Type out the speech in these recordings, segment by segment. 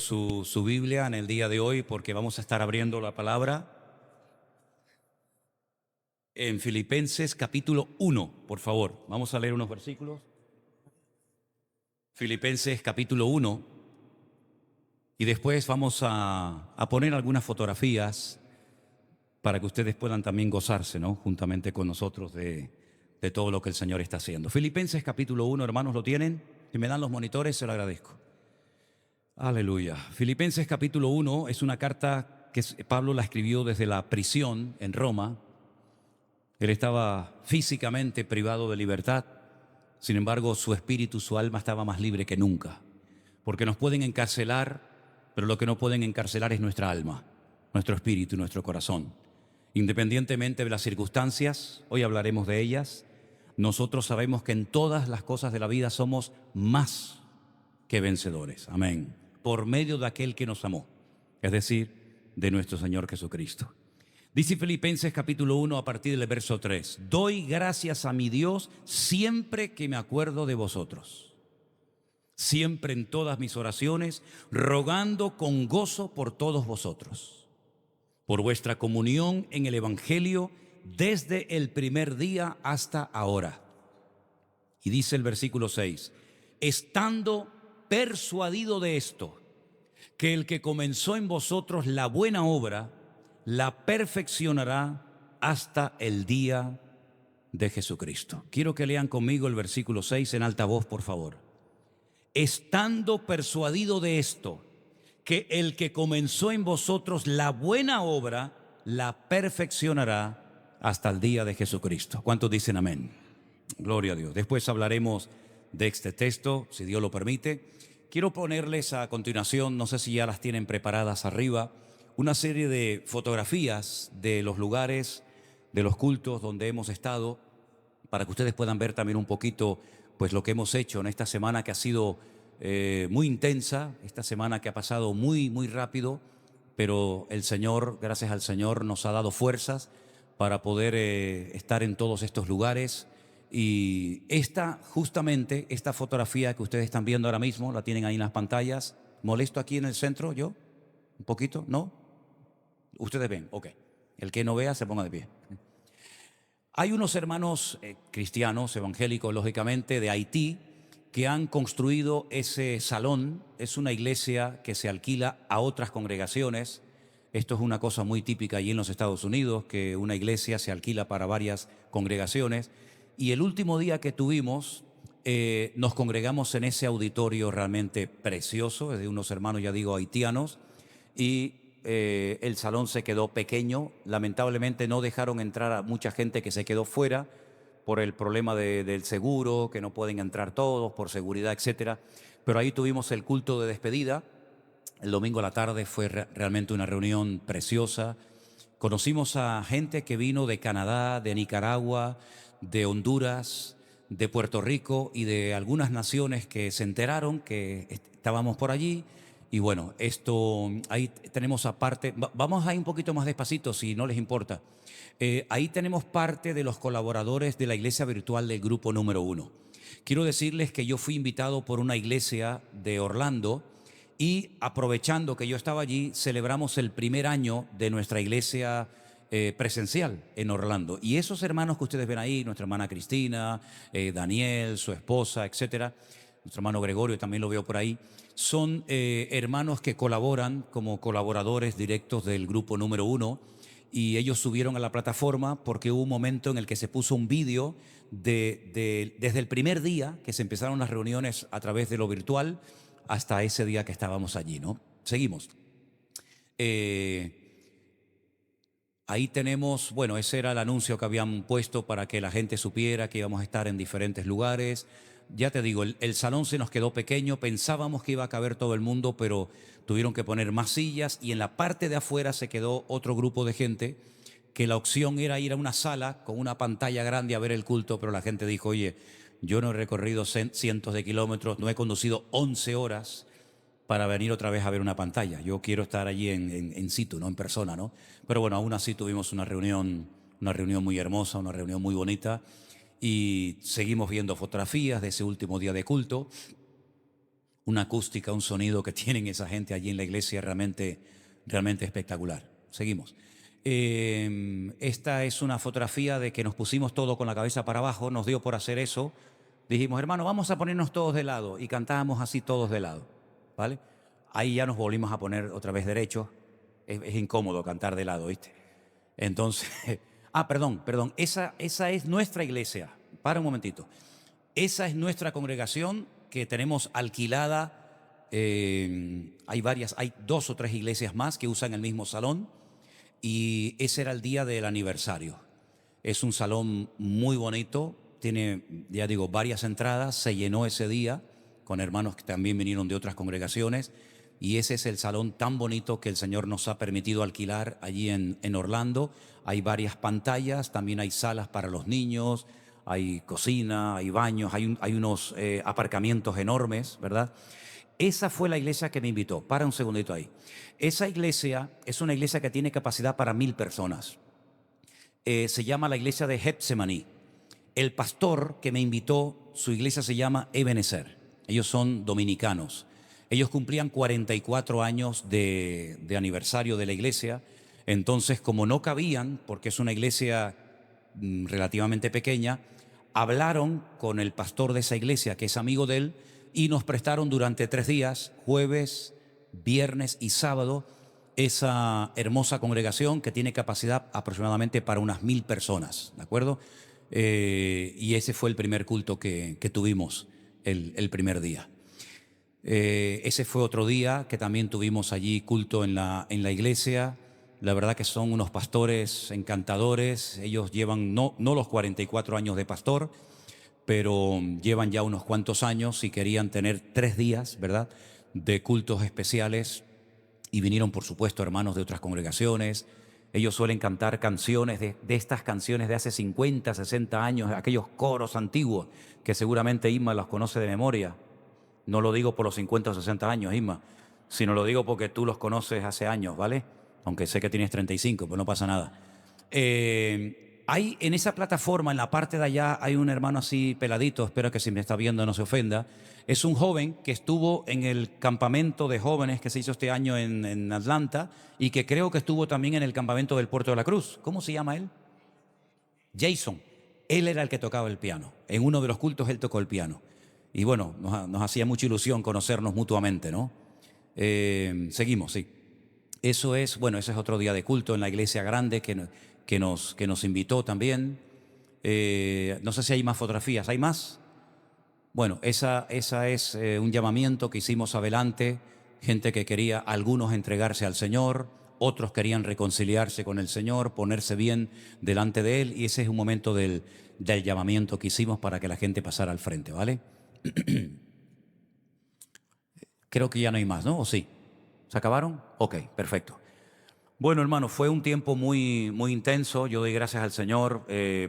su Biblia en el día de hoy porque vamos a estar abriendo la palabra en Filipenses capítulo 1, por favor. Vamos a leer unos versículos. Filipenses capítulo 1 y después vamos a poner algunas fotografías para que ustedes puedan también gozarse, ¿no? Juntamente con nosotros de todo lo que el Señor está haciendo. Filipenses capítulo 1, hermanos, ¿lo tienen? Si me dan los monitores, se lo agradezco. Aleluya. Filipenses capítulo 1 es una carta que Pablo la escribió desde la prisión en Roma. Él estaba físicamente privado de libertad, sin embargo su espíritu, su alma estaba más libre que nunca. Porque nos pueden encarcelar, pero lo que no pueden encarcelar es nuestra alma, nuestro espíritu y nuestro corazón. Independientemente de las circunstancias, hoy hablaremos de ellas, nosotros sabemos que en todas las cosas de la vida somos más que vencedores. Amén. Por medio de aquel que nos amó, es decir, de nuestro Señor Jesucristo. Dice Filipenses capítulo 1 a partir del verso 3. Doy gracias a mi Dios siempre que me acuerdo de vosotros. Siempre en todas mis oraciones, rogando con gozo por todos vosotros, por vuestra comunión en el Evangelio desde el primer día hasta ahora. Y dice el versículo 6, estando persuadido de esto, que el que comenzó en vosotros la buena obra, la perfeccionará hasta el día de Jesucristo. Quiero que lean conmigo el versículo 6 en alta voz, por favor. Estando persuadido de esto, que el que comenzó en vosotros la buena obra, la perfeccionará hasta el día de Jesucristo. ¿Cuántos dicen amén? Gloria a Dios. Después hablaremos de este texto, si Dios lo permite. Quiero ponerles a continuación, no sé si ya las tienen preparadas arriba, una serie de fotografías de los lugares, de los cultos donde hemos estado, para que ustedes puedan ver también un poquito pues lo que hemos hecho en esta semana que ha sido muy intensa, esta semana que ha pasado muy rápido, pero el Señor, gracias al Señor, nos ha dado fuerzas para poder estar en todos estos lugares. Y justamente esta fotografía que ustedes están viendo ahora mismo, la tienen ahí en las pantallas. ¿Molesto aquí en el centro yo? ¿Un poquito? ¿No? Ustedes ven, ok. El que no vea se ponga de pie. Hay unos hermanos cristianos, evangélicos, lógicamente, de Haití, que han construido ese salón. Es una iglesia que se alquila a otras congregaciones. Esto es una cosa muy típica allí en los Estados Unidos, que una iglesia se alquila para varias congregaciones. Y el último día que tuvimos, nos congregamos en ese auditorio realmente precioso, es de unos hermanos, ya digo, haitianos, y el salón se quedó pequeño. Lamentablemente no dejaron entrar a mucha gente que se quedó fuera por el problema del seguro, que no pueden entrar todos por seguridad, etcétera. Pero ahí tuvimos el culto de despedida. El domingo a la tarde fue realmente una reunión preciosa. Conocimos a gente que vino de Canadá, de Nicaragua, de Honduras, de Puerto Rico y de algunas naciones que se enteraron que estábamos por allí. Y bueno, ahí tenemos aparte, vamos a ir un poquito más despacito si no les importa. Ahí tenemos parte de los colaboradores de la iglesia virtual del grupo número 1. Quiero decirles que yo fui invitado por una iglesia de Orlando y aprovechando que yo estaba allí, celebramos el primer año de nuestra iglesia presencial en Orlando. Y esos hermanos que ustedes ven ahí, nuestra hermana Cristina, Daniel, su esposa, etcétera, nuestro hermano Gregorio también lo veo por ahí, son hermanos que colaboran como colaboradores directos del grupo número 1 y ellos subieron a la plataforma porque hubo un momento en el que se puso un vídeo desde el primer día que se empezaron las reuniones a través de lo virtual hasta ese día que estábamos allí, ¿no? Seguimos. Ahí tenemos, bueno, ese era el anuncio que habían puesto para que la gente supiera que íbamos a estar en diferentes lugares. Ya te digo, el salón se nos quedó pequeño, pensábamos que iba a caber todo el mundo, pero tuvieron que poner más sillas y en la parte de afuera se quedó otro grupo de gente que la opción era ir a una sala con una pantalla grande a ver el culto, pero la gente dijo, oye, yo no he recorrido cientos de kilómetros, no he conducido 11 horas para venir otra vez a ver una pantalla. Yo quiero estar allí en situ, no en persona, ¿no? Pero bueno, aún así tuvimos una reunión muy hermosa, una reunión muy bonita y seguimos viendo fotografías de ese último día de culto. una acústica, un sonido que tienen esa gente allí en la iglesia realmente, realmente espectacular. Seguimos. Esta es una fotografía de que nos pusimos todos con la cabeza para abajo, nos dio por hacer eso. Dijimos, hermano, vamos a ponernos todos de lado, y cantábamos así todos de lado, ¿vale? Ahí ya nos volvimos a poner otra vez derechos. Es incómodo cantar de lado, ¿viste? Entonces, perdón, esa es nuestra iglesia. Para un momentito. Esa es nuestra congregación que tenemos alquilada. Hay 2 o 3 iglesias más que usan el mismo salón, y ese era el día del aniversario. Es un salón muy bonito, tiene, ya digo, varias entradas, se llenó ese día con hermanos que también vinieron de otras congregaciones, y ese es el salón tan bonito que el Señor nos ha permitido alquilar allí en Orlando. Hay varias pantallas, también hay salas para los niños, hay cocina, hay baños, hay unos aparcamientos enormes, ¿verdad? Esa fue la iglesia que me invitó. Para un segundito ahí. Esa iglesia es una iglesia que tiene capacidad para 1000 personas. Se llama la iglesia de Getsemaní. El pastor que me invitó, su iglesia se llama Ebenezer. Ellos son dominicanos. Ellos cumplían 44 años de aniversario de la iglesia. Entonces, como no cabían, porque es una iglesia relativamente pequeña, hablaron con el pastor de esa iglesia, que es amigo de él, y nos prestaron durante 3 días, jueves, viernes y sábado, esa hermosa congregación que tiene capacidad aproximadamente para unas 1000 personas, ¿de acuerdo? Y ese fue el primer culto que tuvimos el primer día. Ese fue otro día que también tuvimos allí culto en la iglesia. La verdad que son unos pastores encantadores. Ellos llevan no los 44 años de pastor, pero llevan ya unos cuantos años y querían tener 3 días, ¿verdad?, de cultos especiales, y vinieron, por supuesto, hermanos de otras congregaciones. Ellos suelen cantar canciones de estas canciones de hace 50, 60 años, aquellos coros antiguos que seguramente Isma los conoce de memoria. No lo digo por los 50 o 60 años, Isma, sino lo digo porque tú los conoces hace años, ¿vale? Aunque sé que tienes 35, pues no pasa nada. Hay en esa plataforma, en la parte de allá, hay un hermano así peladito, espero que si me está viendo no se ofenda. Es un joven que estuvo en el campamento de jóvenes que se hizo este año en Atlanta, y que creo que estuvo también en el campamento del Puerto de la Cruz. ¿Cómo se llama él? Jason. Él era el que tocaba el piano. En uno de los cultos él tocó el piano. Y bueno, nos hacía mucha ilusión conocernos mutuamente, ¿no? Seguimos, sí. Eso es, bueno, ese es otro día de culto en la iglesia grande que nos invitó también. No sé si hay más fotografías. ¿Hay más? Bueno, esa es un llamamiento que hicimos adelante. Gente que quería, algunos entregarse al Señor, otros querían reconciliarse con el Señor, ponerse bien delante de Él, y ese es un momento del llamamiento que hicimos para que la gente pasara al frente, ¿vale? Creo que ya no hay más, ¿no? ¿O sí? ¿Se acabaron? Ok, perfecto. Bueno, hermano, fue un tiempo muy, muy intenso. Yo doy gracias al Señor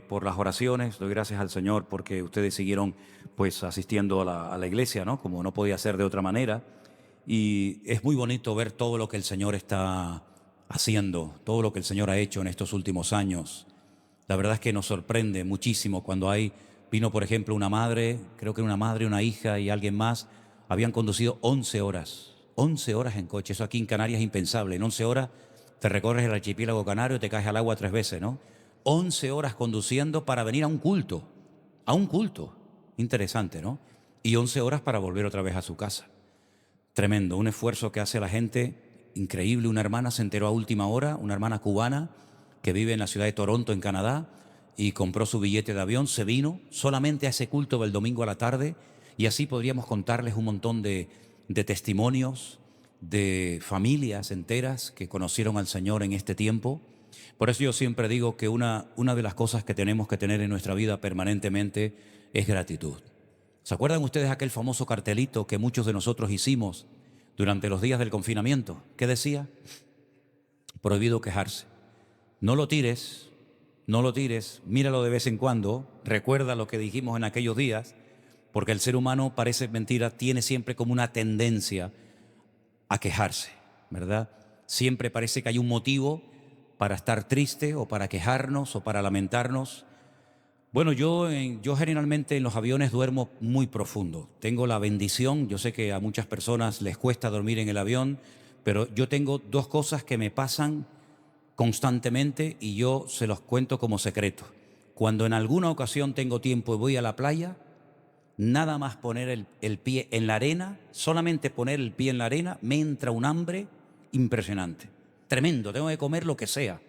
por las oraciones, doy gracias al Señor porque ustedes siguieron pues asistiendo a la iglesia, ¿no? Como no podía ser de otra manera. Y es muy bonito ver todo lo que el Señor está haciendo, todo lo que el Señor ha hecho en estos últimos años. La verdad es que nos sorprende muchísimo cuando vino por ejemplo una madre, creo que una madre, una hija y alguien más, habían conducido 11 horas en coche. Eso aquí en Canarias es impensable. En 11 horas te recorres el archipiélago canario y te caes al agua 3 veces, ¿no? 11 horas conduciendo para venir a un culto. Interesante, ¿no? Y 11 horas para volver otra vez a su casa. Tremendo, un esfuerzo que hace la gente, increíble. Una hermana se enteró a última hora, una hermana cubana que vive en la ciudad de Toronto, en Canadá, y compró su billete de avión, se vino solamente a ese culto del domingo a la tarde, y así podríamos contarles un montón de testimonios de familias enteras que conocieron al Señor en este tiempo. Por eso yo siempre digo que una de las cosas que tenemos que tener en nuestra vida permanentemente es gratitud. ¿Se acuerdan ustedes aquel famoso cartelito que muchos de nosotros hicimos durante los días del confinamiento? ¿Qué decía? Prohibido quejarse. No lo tires, no lo tires, míralo de vez en cuando, recuerda lo que dijimos en aquellos días, porque el ser humano, parece mentira, tiene siempre como una tendencia a quejarse, ¿verdad? Siempre parece que hay un motivo para estar triste o para quejarnos o para lamentarnos. Bueno, yo generalmente en los aviones duermo muy profundo. Tengo la bendición, yo sé que a muchas personas les cuesta dormir en el avión, pero yo tengo dos cosas que me pasan constantemente y yo se los cuento como secreto. Cuando en alguna ocasión tengo tiempo y voy a la playa, nada más poner el pie en la arena, solamente poner el pie en la arena, me entra un hambre impresionante, tremendo, tengo que comer lo que sea.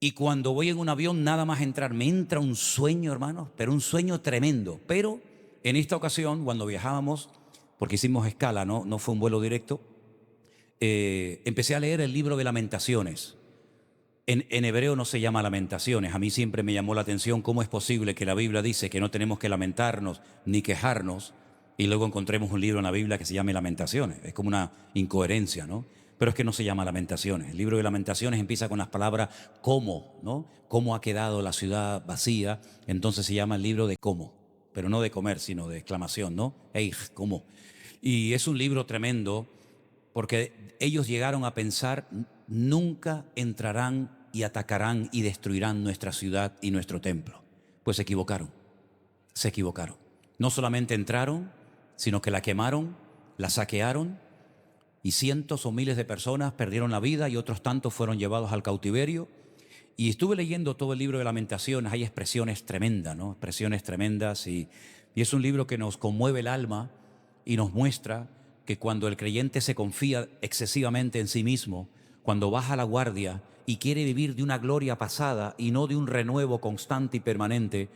Y cuando voy en un avión, nada más entrar, me entra un sueño, hermanos, pero un sueño tremendo. Pero en esta ocasión, cuando viajábamos, porque hicimos escala, no fue un vuelo directo, empecé a leer el libro de Lamentaciones. En hebreo no se llama Lamentaciones. A mí siempre me llamó la atención cómo es posible que la Biblia dice que no tenemos que lamentarnos ni quejarnos y luego encontremos un libro en la Biblia que se llame Lamentaciones. Es como una incoherencia, ¿no? Pero es que no se llama Lamentaciones. El libro de Lamentaciones empieza con las palabras cómo, ¿no? Cómo ha quedado la ciudad vacía. Entonces se llama el libro de cómo, pero no de comer, sino de exclamación, ¿no? ¡Ey, cómo! Y es un libro tremendo porque ellos llegaron a pensar, nunca entrarán y atacarán y destruirán nuestra ciudad y nuestro templo. Pues se equivocaron, se equivocaron. No solamente entraron, sino que la quemaron, la saquearon y cientos o miles de personas perdieron la vida y otros tantos fueron llevados al cautiverio. Y estuve leyendo todo el libro de Lamentaciones, hay expresiones tremendas, ¿no? Expresiones tremendas y es un libro que nos conmueve el alma y nos muestra que cuando el creyente se confía excesivamente en sí mismo, cuando baja la guardia y quiere vivir de una gloria pasada y no de un renuevo constante y permanente,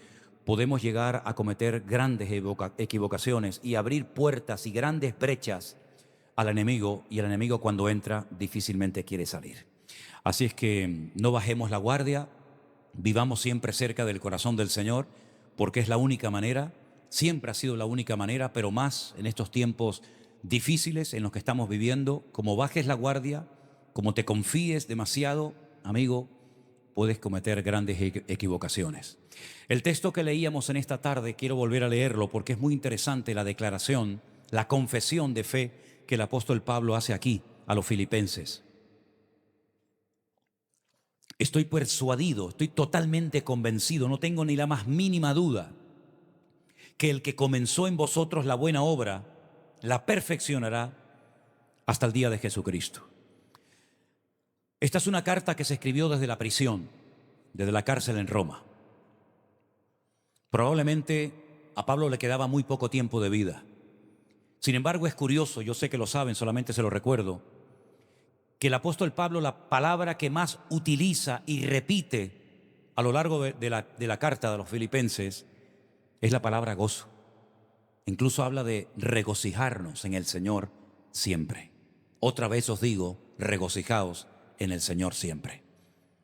podemos llegar a cometer grandes equivocaciones y abrir puertas y grandes brechas al enemigo, y el enemigo cuando entra difícilmente quiere salir. Así es que no bajemos la guardia, vivamos siempre cerca del corazón del Señor, porque es la única manera, siempre ha sido la única manera, pero más en estos tiempos difíciles en los que estamos viviendo. Como bajes la guardia, como te confíes demasiado, amigo, puedes cometer grandes equivocaciones. El texto que leíamos en esta tarde, quiero volver a leerlo porque es muy interesante la declaración, la confesión de fe que el apóstol Pablo hace aquí a los filipenses. Estoy persuadido, estoy totalmente convencido, no tengo ni la más mínima duda que el que comenzó en vosotros la buena obra, la perfeccionará hasta el día de Jesucristo. Esta es una carta que se escribió desde la prisión, desde la cárcel en Roma. Probablemente a Pablo le quedaba muy poco tiempo de vida. Sin embargo, es curioso, yo sé que lo saben, solamente se lo recuerdo, que el apóstol Pablo, la palabra que más utiliza y repite a lo largo de la carta de los filipenses es la palabra gozo. Incluso habla de regocijarnos en el Señor siempre. Otra vez os digo, regocijaos en el Señor siempre.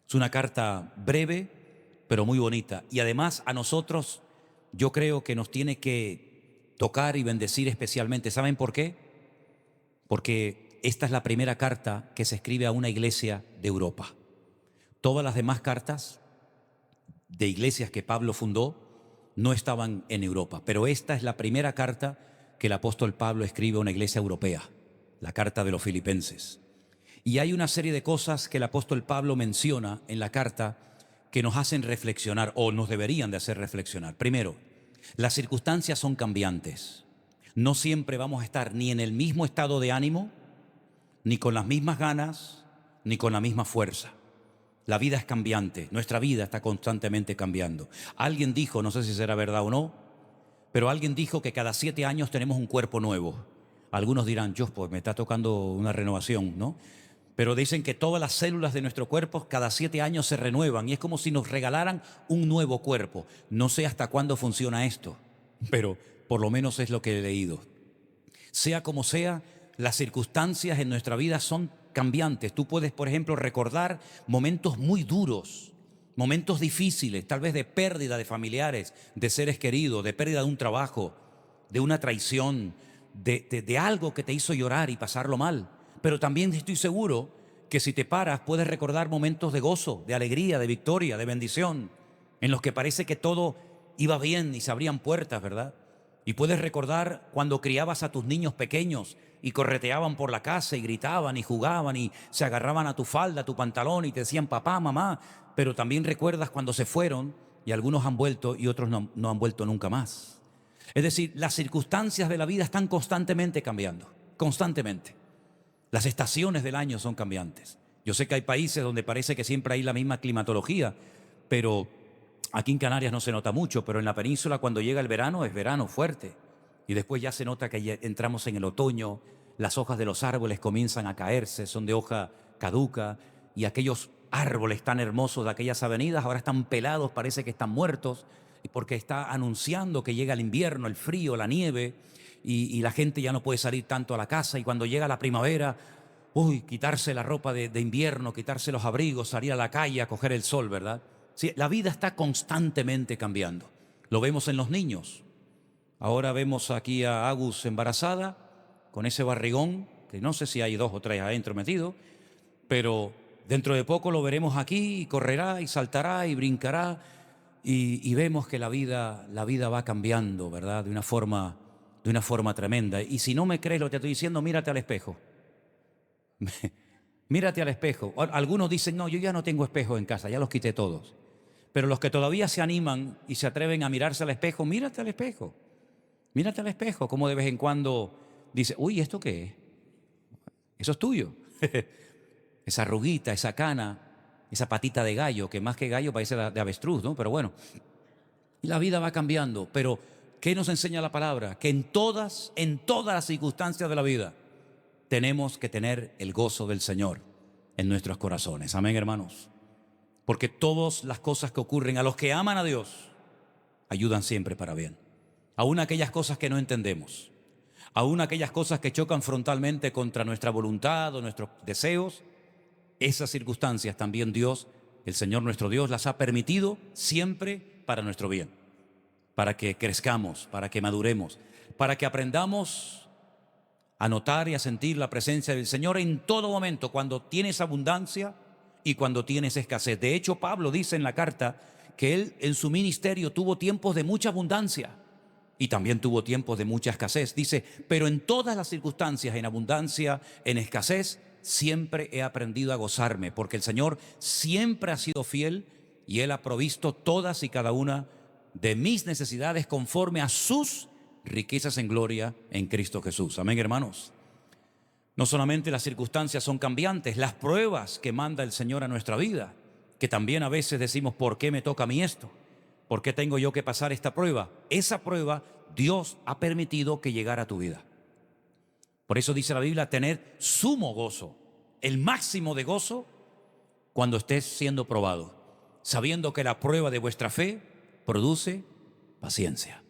Es una carta breve, pero muy bonita. Y además a nosotros, yo creo que nos tiene que tocar y bendecir especialmente. ¿Saben por qué? Porque esta es la primera carta que se escribe a una iglesia de Europa. Todas las demás cartas de iglesias que Pablo fundó no estaban en Europa, pero esta es la primera carta que el apóstol Pablo escribe a una iglesia europea, la carta de los filipenses. Y hay una serie de cosas que el apóstol Pablo menciona en la carta que nos hacen reflexionar o nos deberían de hacer reflexionar. Primero, las circunstancias son cambiantes. No siempre vamos a estar ni en el mismo estado de ánimo, ni con las mismas ganas, ni con la misma fuerza. La vida es cambiante, nuestra vida está constantemente cambiando. Alguien dijo, no sé si será verdad o no, pero alguien dijo que cada 7 años tenemos un cuerpo nuevo. Algunos dirán, yo pues me está tocando una renovación, ¿no? Pero dicen que todas las células de nuestro cuerpo cada 7 años se renuevan y es como si nos regalaran un nuevo cuerpo. No sé hasta cuándo funciona esto, pero por lo menos es lo que he leído. Sea como sea, las circunstancias en nuestra vida son cambiantes. Tú puedes, por ejemplo, recordar momentos muy duros, momentos difíciles, tal vez de pérdida de familiares, de seres queridos, de pérdida de un trabajo, de una traición, de algo que te hizo llorar y pasarlo mal. Pero también estoy seguro que si te paras puedes recordar momentos de gozo, de alegría, de victoria, de bendición, en los que parece que todo iba bien y se abrían puertas, ¿verdad? Y puedes recordar cuando criabas a tus niños pequeños y correteaban por la casa y gritaban y jugaban y se agarraban a tu falda, a tu pantalón y te decían papá, mamá. Pero también recuerdas cuando se fueron y algunos han vuelto y otros no han vuelto nunca más. Es decir, las circunstancias de la vida están constantemente cambiando, constantemente. Las estaciones del año son cambiantes. Yo sé que hay países donde parece que siempre hay la misma climatología, pero aquí en Canarias no se nota mucho, pero en la península cuando llega el verano es verano fuerte. Y después ya se nota que ya entramos en el otoño, las hojas de los árboles comienzan a caerse, son de hoja caduca, y aquellos árboles tan hermosos de aquellas avenidas ahora están pelados, parece que están muertos, porque está anunciando que llega el invierno, el frío, la nieve, y la gente ya no puede salir tanto a la casa, y cuando llega la primavera, quitarse la ropa de invierno, quitarse los abrigos, salir a la calle a coger el sol, ¿verdad? Sí, la vida está constantemente cambiando. Lo vemos en los niños. Ahora vemos aquí a Agus embarazada, con ese barrigón, que no sé si hay 2 o 3 adentro metidos, pero dentro de poco lo veremos aquí y correrá y saltará y brincará y vemos que la vida va cambiando, ¿verdad? De una forma tremenda. Y si no me crees lo que te estoy diciendo, mírate al espejo. Mírate al espejo. Algunos dicen, no, yo ya no tengo espejos en casa, ya los quité todos. Pero los que todavía se animan y se atreven a mirarse al espejo, mírate al espejo. Mírate al espejo, como de vez en cuando dice, uy, ¿esto qué es? Eso es tuyo. Esa arruguita, esa cana, esa patita de gallo, que más que gallo parece de avestruz, ¿no? Pero bueno, la vida va cambiando. Pero, ¿qué nos enseña la palabra? Que en todas las circunstancias de la vida, tenemos que tener el gozo del Señor en nuestros corazones. Amén, hermanos. Porque todas las cosas que ocurren a los que aman a Dios ayudan siempre para bien. Aún aquellas cosas que no entendemos, aún aquellas cosas que chocan frontalmente contra nuestra voluntad o nuestros deseos, esas circunstancias también Dios, el Señor nuestro Dios, las ha permitido siempre para nuestro bien, para que crezcamos, para que maduremos, para que aprendamos a notar y a sentir la presencia del Señor en todo momento, cuando tienes abundancia y cuando tienes escasez. De hecho, Pablo dice en la carta que él en su ministerio tuvo tiempos de mucha abundancia y también tuvo tiempos de mucha escasez. Dice, pero en todas las circunstancias, en abundancia, en escasez, siempre he aprendido a gozarme, porque el Señor siempre ha sido fiel y Él ha provisto todas y cada una de mis necesidades conforme a sus riquezas en gloria en Cristo Jesús. Amén, hermanos. No solamente las circunstancias son cambiantes, las pruebas que manda el Señor a nuestra vida, que también a veces decimos, ¿por qué me toca a mí esto? ¿Por qué tengo yo que pasar esta prueba? Esa prueba Dios ha permitido que llegara a tu vida. Por eso dice la Biblia, tener sumo gozo, el máximo de gozo cuando estés siendo probado, sabiendo que la prueba de vuestra fe produce paciencia.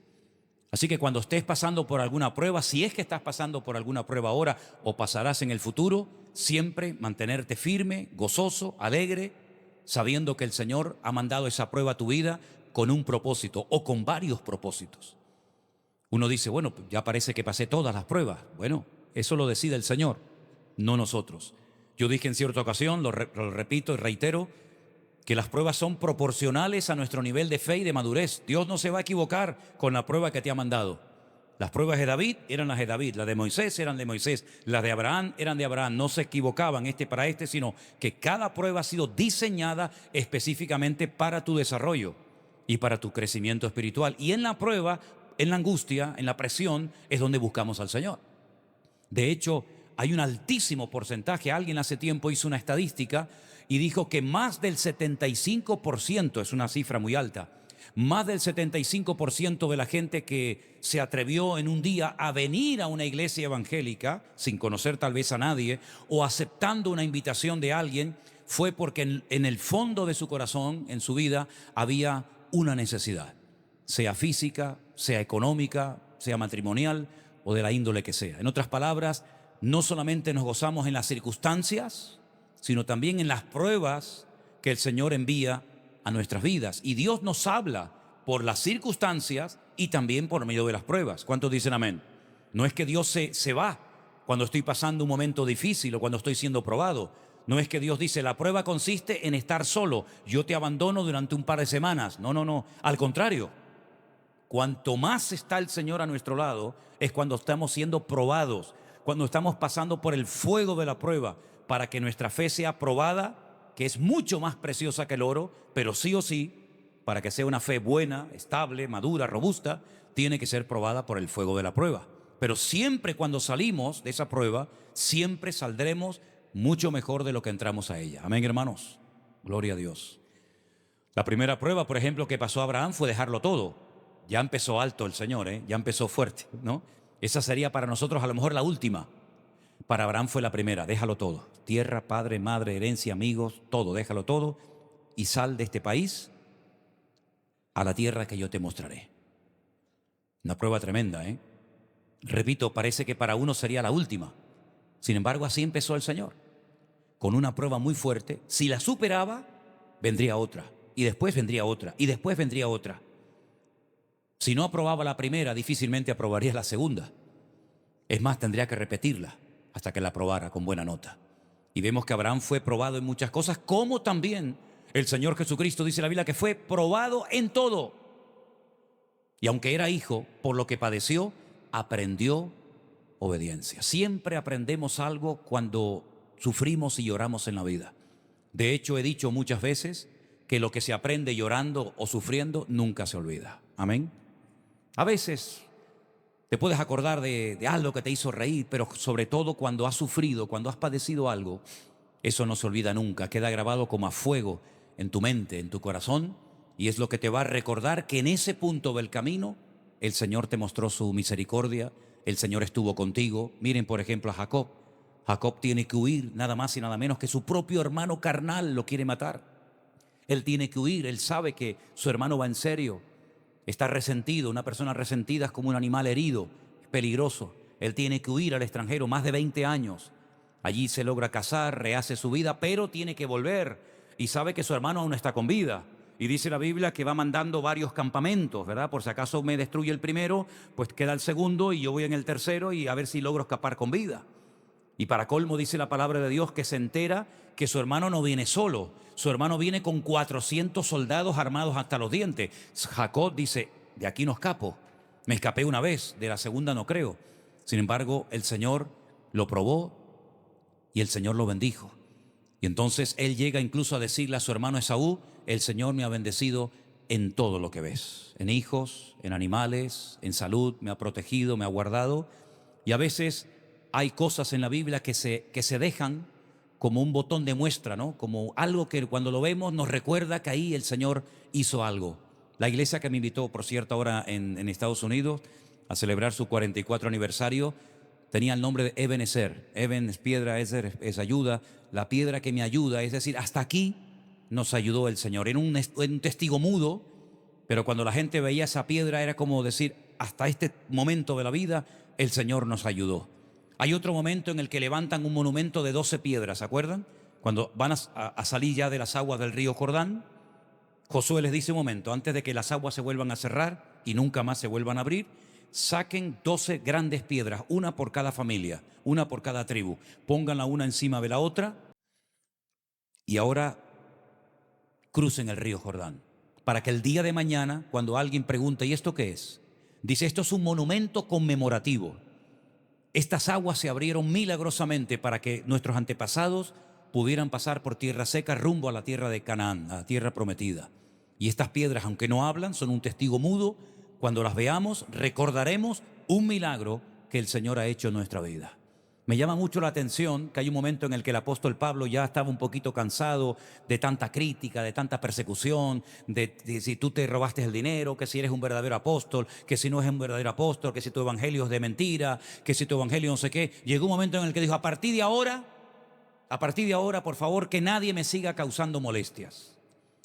Así que cuando estés pasando por alguna prueba, si es que estás pasando por alguna prueba ahora o pasarás en el futuro, siempre mantenerte firme, gozoso, alegre, sabiendo que el Señor ha mandado esa prueba a tu vida con un propósito o con varios propósitos. Uno dice, bueno, ya parece que pasé todas las pruebas. Bueno, eso lo decide el Señor, no nosotros. Yo dije en cierta ocasión, lo repito y reitero, que las pruebas son proporcionales a nuestro nivel de fe y de madurez. Dios no se va a equivocar con la prueba que te ha mandado. Las pruebas de David eran las de David, las de Moisés eran de Moisés, las de Abraham eran de Abraham. No se equivocaban para sino que cada prueba ha sido diseñada específicamente para tu desarrollo y para tu crecimiento espiritual. Y en la prueba, en la angustia, en la presión, es donde buscamos al Señor. De hecho, hay un altísimo porcentaje. Alguien hace tiempo hizo una estadística y dijo que más del 75%, es una cifra muy alta, más del 75% de la gente que se atrevió en un día a venir a una iglesia evangélica, sin conocer tal vez a nadie, o aceptando una invitación de alguien, fue porque en el fondo de su corazón, en su vida, había una necesidad, sea física, sea económica, sea matrimonial o de la índole que sea. En otras palabras, no solamente nos gozamos en las circunstancias, sino también en las pruebas que el Señor envía a nuestras vidas. Y Dios nos habla por las circunstancias y también por medio de las pruebas. ¿Cuántos dicen amén? No es que Dios se va cuando estoy pasando un momento difícil o cuando estoy siendo probado. No es que Dios dice, la prueba consiste en estar solo, yo te abandono durante un par de semanas. No, no, no. Al contrario, cuanto más está el Señor a nuestro lado, es cuando estamos siendo probados, cuando estamos pasando por el fuego de la prueba, para que nuestra fe sea probada, que es mucho más preciosa que el oro, pero sí o sí para que sea una fe buena, estable, madura, robusta, tiene que ser probada por el fuego de la prueba. Pero siempre cuando salimos de esa prueba, siempre saldremos mucho mejor de lo que entramos a ella. Amén, hermanos. Gloria a Dios. La primera prueba, por ejemplo, que pasó a Abraham fue dejarlo todo. Ya empezó alto el Señor, ya empezó fuerte, ¿no? Esa sería para nosotros a lo mejor la última. Para Abraham fue la primera, déjalo todo. Tierra, padre, madre, herencia, amigos, todo, déjalo todo y sal de este país a la tierra que yo te mostraré. Una prueba tremenda, ¿eh? Repito, parece que para uno sería la última. Sin embargo, así empezó el Señor, con una prueba muy fuerte. Si la superaba, vendría otra, y después vendría otra, y después vendría otra. Si no aprobaba la primera, difícilmente aprobaría la segunda. Es más, tendría que repetirla hasta que la aprobara con buena nota. Y vemos que Abraham fue probado en muchas cosas, como también el Señor Jesucristo, dice la Biblia, que fue probado en todo. Y aunque era hijo, por lo que padeció, aprendió obediencia. Siempre aprendemos algo cuando sufrimos y lloramos en la vida. De hecho, he dicho muchas veces que lo que se aprende llorando o sufriendo nunca se olvida. Amén. A veces te puedes acordar de algo que te hizo reír, pero sobre todo cuando has sufrido, cuando has padecido algo, eso no se olvida nunca, queda grabado como a fuego en tu mente, en tu corazón, y es lo que te va a recordar que en ese punto del camino el Señor te mostró su misericordia, el Señor estuvo contigo. Miren, por ejemplo, a Jacob. Jacob tiene que huir nada más y nada menos que su propio hermano carnal lo quiere matar. Él tiene que huir, él sabe que su hermano va en serio. Está resentido, una persona resentida es como un animal herido, es peligroso. Él tiene que huir al extranjero, más de 20 años. Allí se logra casar, rehace su vida, pero tiene que volver. Y sabe que su hermano aún está con vida. Y dice la Biblia que va mandando varios campamentos, ¿verdad? Por si acaso me destruye el primero, pues queda el segundo y yo voy en el tercero y a ver si logro escapar con vida. Y para colmo dice la palabra de Dios que se entera que su hermano no viene solo. Su hermano viene con 400 soldados armados hasta los dientes. Jacob dice, de aquí no escapo. Me escapé una vez, de la segunda no creo. Sin embargo, el Señor lo probó y el Señor lo bendijo. Y entonces él llega incluso a decirle a su hermano Esaú, el Señor me ha bendecido en todo lo que ves. En hijos, en animales, en salud, me ha protegido, me ha guardado. Y a veces hay cosas en la Biblia que se dejan como un botón de muestra, ¿no? Como algo que cuando lo vemos nos recuerda que ahí el Señor hizo algo. La iglesia que me invitó, por cierto, ahora en Estados Unidos a celebrar su 44 aniversario, tenía el nombre de Ebenezer. Eben es piedra, Ezer es ayuda, la piedra que me ayuda. Es decir, hasta aquí nos ayudó el Señor. Era un testigo mudo, pero cuando la gente veía esa piedra era como decir, hasta este momento de la vida el Señor nos ayudó. Hay otro momento en el que levantan un monumento de 12 piedras, ¿se acuerdan? Cuando van a salir ya de las aguas del río Jordán, Josué les dice un momento, antes de que las aguas se vuelvan a cerrar y nunca más se vuelvan a abrir, saquen 12 grandes piedras, una por cada familia, una por cada tribu, pónganla una encima de la otra y ahora crucen el río Jordán, para que el día de mañana, cuando alguien pregunte, ¿y esto qué es? Dice, esto es un monumento conmemorativo. Estas aguas se abrieron milagrosamente para que nuestros antepasados pudieran pasar por tierra seca rumbo a la tierra de Canaán, a la tierra prometida. Y estas piedras, aunque no hablan, son un testigo mudo. Cuando las veamos, recordaremos un milagro que el Señor ha hecho en nuestra vida. Me llama mucho la atención que hay un momento en el que el apóstol Pablo ya estaba un poquito cansado de tanta crítica, de tanta persecución, de si tú te robaste el dinero, que si eres un verdadero apóstol, que si no es un verdadero apóstol, que si tu evangelio es de mentira, que si tu evangelio no sé qué. Llegó un momento en el que dijo, a partir de ahora, por favor, que nadie me siga causando molestias.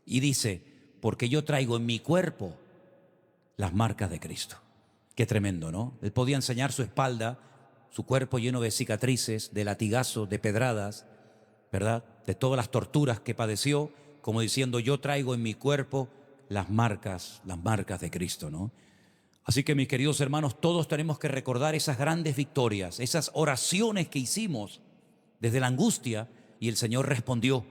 Y dice, porque yo traigo en mi cuerpo las marcas de Cristo. Qué tremendo, ¿no? Él podía enseñar su espalda, su cuerpo lleno de cicatrices, de latigazos, de pedradas, ¿verdad? De todas las torturas que padeció, como diciendo, yo traigo en mi cuerpo las marcas de Cristo, ¿no? Así que mis queridos hermanos, todos tenemos que recordar esas grandes victorias, esas oraciones que hicimos desde la angustia y el Señor respondió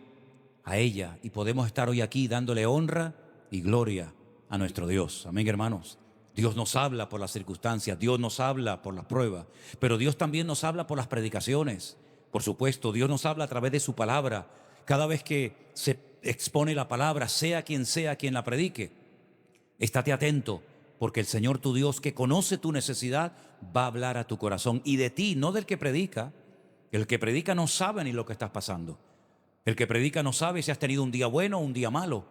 a ella y podemos estar hoy aquí dándole honra y gloria a nuestro Dios. Amén, hermanos. Dios nos habla por las circunstancias, Dios nos habla por las pruebas, pero Dios también nos habla por las predicaciones. Por supuesto, Dios nos habla a través de su palabra. Cada vez que se expone la palabra, sea quien la predique, Estate atento, porque el Señor tu Dios, que conoce tu necesidad, va a hablar a tu corazón y de ti, no del que predica. El que predica no sabe ni lo que estás pasando. El que predica no sabe si has tenido un día bueno o un día malo,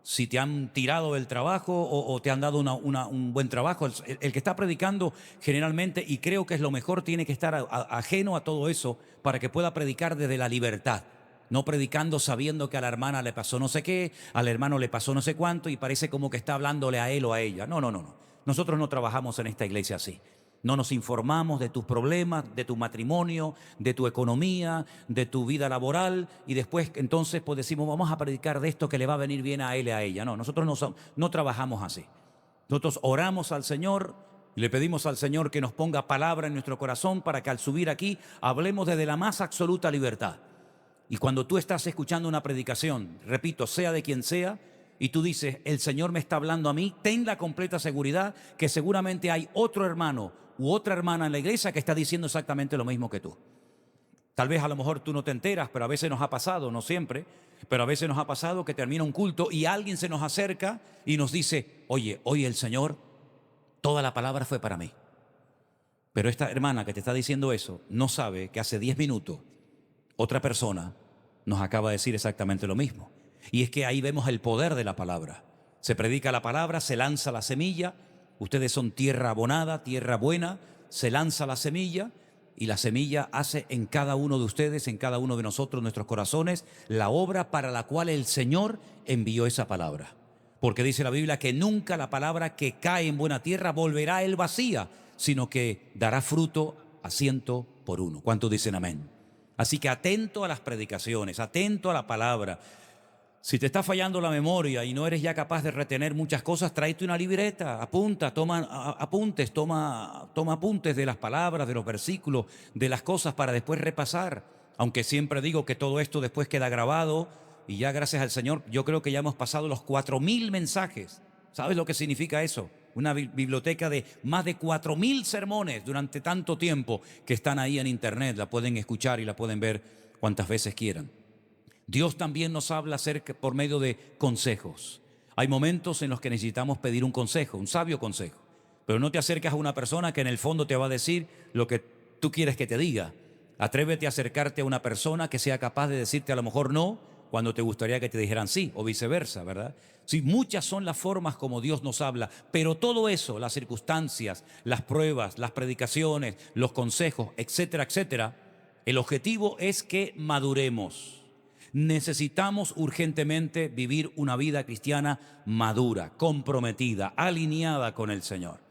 si te han tirado del trabajo o te han dado un buen trabajo. El que está predicando generalmente, y creo que es lo mejor, tiene que estar ajeno a todo eso para que pueda predicar desde la libertad. No predicando sabiendo que a la hermana le pasó no sé qué, al hermano le pasó no sé cuánto y parece como que está hablándole a él o a ella. No, no, no, no. Nosotros no trabajamos en esta iglesia así. No nos informamos de tus problemas, de tu matrimonio, de tu economía, de tu vida laboral y después entonces pues decimos vamos a predicar de esto que le va a venir bien a él y a ella. No, nosotros no trabajamos así. Nosotros oramos al Señor y le pedimos al Señor que nos ponga palabra en nuestro corazón para que al subir aquí hablemos desde la más absoluta libertad. Y cuando tú estás escuchando una predicación, repito, sea de quien sea, y tú dices, el Señor me está hablando a mí, ten la completa seguridad que seguramente hay otro hermano u otra hermana en la iglesia que está diciendo exactamente lo mismo que tú. Tal vez a lo mejor tú no te enteras, pero a veces nos ha pasado, no siempre, pero a veces nos ha pasado que termina un culto y alguien se nos acerca y nos dice, oye, hoy el Señor, toda la palabra fue para mí. Pero esta hermana que te está diciendo eso no sabe que hace 10 minutos otra persona nos acaba de decir exactamente lo mismo. Y es que ahí vemos el poder de la palabra. Se predica la palabra, se lanza la semilla. Ustedes son tierra abonada, tierra buena. Se lanza la semilla y la semilla hace en cada uno de ustedes, en cada uno de nosotros, nuestros corazones, la obra para la cual el Señor envió esa palabra. Porque dice la Biblia que nunca la palabra que cae en buena tierra volverá a él vacía, sino que dará fruto a 100 por 1. ¿Cuántos dicen amén? Así que atento a las predicaciones, atento a la palabra. Si te está fallando la memoria y no eres ya capaz de retener muchas cosas, tráete una libreta, apunta, toma apuntes, toma apuntes de las palabras, de los versículos, de las cosas para después repasar. Aunque siempre digo que todo esto después queda grabado y ya gracias al Señor, yo creo que ya hemos pasado los 4.000 mensajes. ¿Sabes lo que significa eso? Una biblioteca de más de 4.000 sermones durante tanto tiempo que están ahí en internet. La pueden escuchar y la pueden ver cuantas veces quieran. Dios también nos habla acerca por medio de consejos. Hay momentos en los que necesitamos pedir un consejo, un sabio consejo. Pero no te acercas a una persona que en el fondo te va a decir lo que tú quieres que te diga. Atrévete a acercarte a una persona que sea capaz de decirte a lo mejor no, cuando te gustaría que te dijeran sí, o viceversa, ¿verdad? Sí, muchas son las formas como Dios nos habla, pero todo eso, las circunstancias, las pruebas, las predicaciones, los consejos, etcétera, etcétera, el objetivo es que maduremos. Necesitamos urgentemente vivir una vida cristiana madura, comprometida, alineada con el Señor.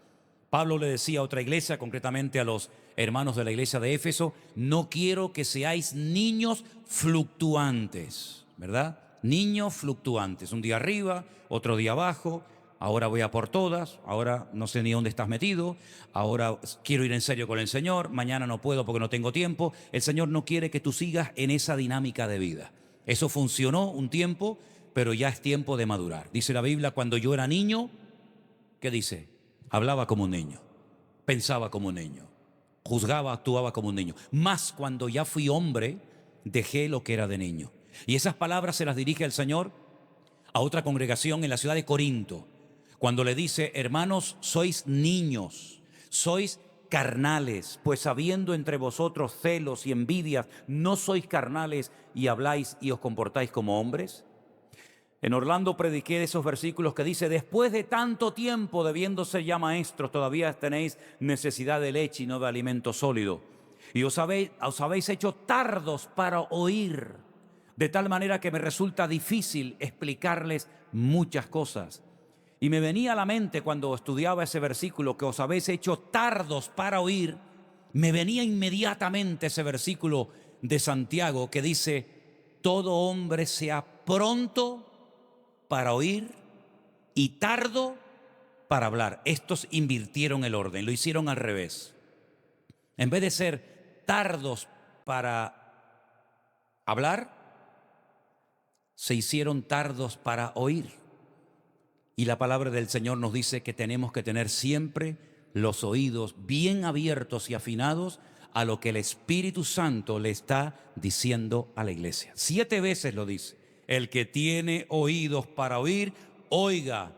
Pablo le decía a otra iglesia, concretamente a los hermanos de la iglesia de Éfeso, no quiero que seáis niños fluctuantes, ¿verdad? Niños fluctuantes, un día arriba, otro día abajo, ahora voy a por todas, ahora no sé ni dónde estás metido, ahora quiero ir en serio con el Señor, mañana no puedo porque no tengo tiempo. El Señor no quiere que tú sigas en esa dinámica de vida. Eso funcionó un tiempo, pero ya es tiempo de madurar. Dice la Biblia, cuando yo era niño, ¿qué dice? Hablaba como un niño, pensaba como un niño, juzgaba, actuaba como un niño. Mas cuando ya fui hombre, dejé lo que era de niño. Y esas palabras se las dirige el Señor a otra congregación en la ciudad de Corinto, cuando le dice, hermanos, sois niños, sois carnales, pues habiendo entre vosotros celos y envidias, ¿no sois carnales y habláis y os comportáis como hombres? En Orlando prediqué de esos versículos que dice, después de tanto tiempo debiendo ser ya maestros, todavía tenéis necesidad de leche y no de alimento sólido. Y os habéis hecho tardos para oír, de tal manera que me resulta difícil explicarles muchas cosas. Y me venía a la mente cuando estudiaba ese versículo, que os habéis hecho tardos para oír, me venía inmediatamente ese versículo de Santiago que dice, todo hombre sea pronto para oír y tardo para hablar. Estos invirtieron el orden, lo hicieron al revés. En vez de ser tardos para hablar, se hicieron tardos para oír. Y la palabra del Señor nos dice que tenemos que tener siempre los oídos bien abiertos y afinados a lo que el Espíritu Santo le está diciendo a la iglesia. 7 veces lo dice. El que tiene oídos para oír, oiga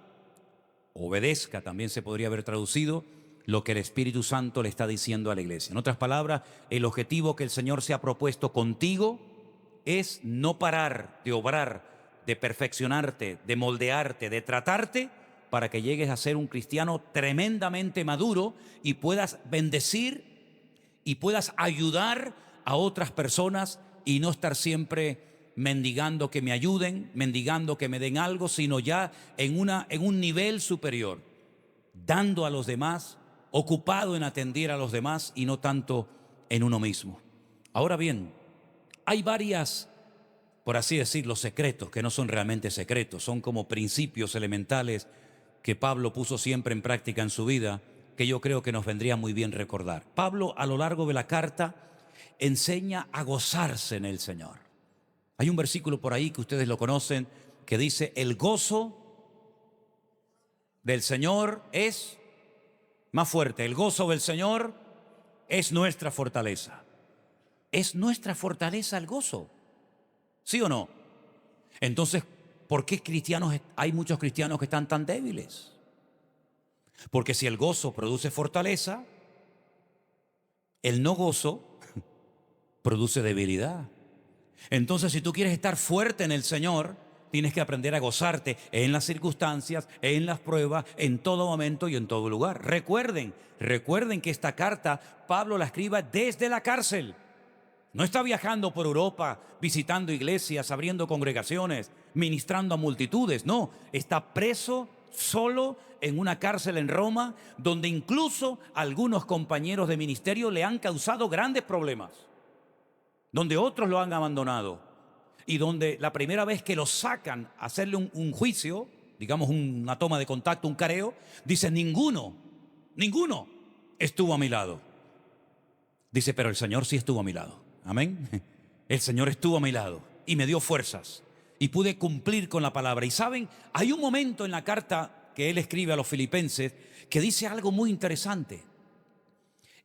obedezca, también se podría haber traducido, lo que el Espíritu Santo le está diciendo a la iglesia. En otras palabras, el objetivo que el Señor se ha propuesto contigo es no parar de obrar, de perfeccionarte, de moldearte, de tratarte, para que llegues a ser un cristiano tremendamente maduro y puedas bendecir y puedas ayudar a otras personas y no estar siempre mendigando que me ayuden, mendigando que me den algo, sino ya en un nivel superior, dando a los demás, ocupado en atender a los demás y no tanto en uno mismo. Ahora bien, hay varias, por así decirlo, secretos que no son realmente secretos, son como principios elementales que Pablo puso siempre en práctica en su vida, que yo creo que nos vendría muy bien recordar. Pablo, a lo largo de la carta, enseña a gozarse en el Señor. Hay un versículo por ahí que ustedes lo conocen, que dice: el gozo del Señor es más fuerte. El gozo del Señor es nuestra fortaleza. Es nuestra fortaleza el gozo, ¿sí o no? Entonces, ¿por qué hay muchos cristianos que están tan débiles? Porque si el gozo produce fortaleza, el no gozo produce debilidad. Entonces, si tú quieres estar fuerte en el Señor, tienes que aprender a gozarte en las circunstancias, en las pruebas, en todo momento y en todo lugar. Recuerden que esta carta Pablo la escribe desde la cárcel. No está viajando por Europa, visitando iglesias, abriendo congregaciones, ministrando a multitudes. No, está preso solo en una cárcel en Roma, donde incluso algunos compañeros de ministerio le han causado grandes problemas, donde otros lo han abandonado y donde la primera vez que lo sacan a hacerle un juicio, digamos una toma de contacto, un careo, dice: ninguno estuvo a mi lado. Dice: pero el Señor sí estuvo a mi lado. Amén. El Señor estuvo a mi lado y me dio fuerzas y pude cumplir con la palabra. Y saben, hay un momento en la carta que él escribe a los filipenses que dice algo muy interesante.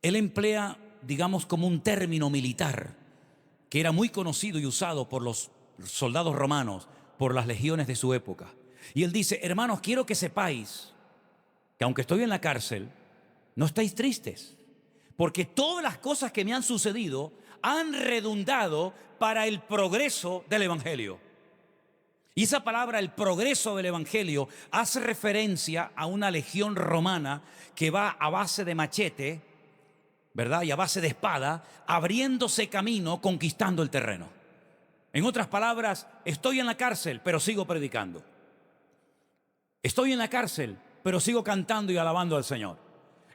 Él emplea, digamos, como un término militar que era muy conocido y usado por los soldados romanos, por las legiones de su época. Y él dice: hermanos, quiero que sepáis que aunque estoy en la cárcel, no estáis tristes, porque todas las cosas que me han sucedido han redundado para el progreso del Evangelio. Y esa palabra, el progreso del Evangelio, hace referencia a una legión romana que va a base de machete, ¿verdad? Y a base de espada, abriéndose camino, conquistando el terreno. En otras palabras, estoy en la cárcel, pero sigo predicando. Estoy en la cárcel, pero sigo cantando y alabando al Señor.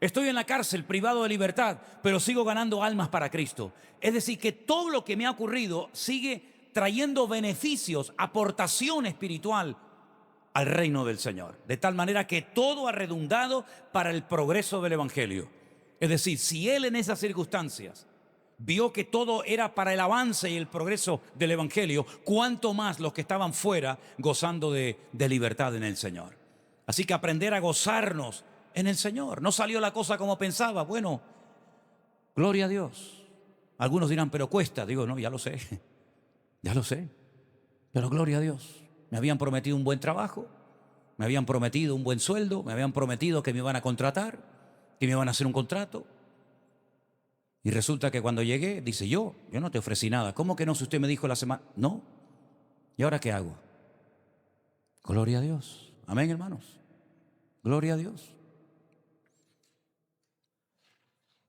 Estoy en la cárcel, privado de libertad, pero sigo ganando almas para Cristo. Es decir, que todo lo que me ha ocurrido sigue trayendo beneficios, aportación espiritual al reino del Señor. De tal manera que todo ha redundado para el progreso del Evangelio. Es decir, si él en esas circunstancias vio que todo era para el avance y el progreso del Evangelio, cuánto más los que estaban fuera gozando de libertad en el Señor. Así que aprender a gozarnos en el Señor. No salió la cosa como pensaba. Bueno, gloria a Dios. Algunos dirán: pero cuesta. Digo: no, ya lo sé, pero gloria a Dios. Me habían prometido un buen trabajo, me habían prometido un buen sueldo, me habían prometido que me iban a contratar, que me iban a hacer un contrato. Y resulta que cuando llegué, dice: yo no te ofrecí nada. ¿Cómo que no? Si usted me dijo la semana. No. ¿Y ahora qué hago? Gloria a Dios. Amén, hermanos. Gloria a Dios.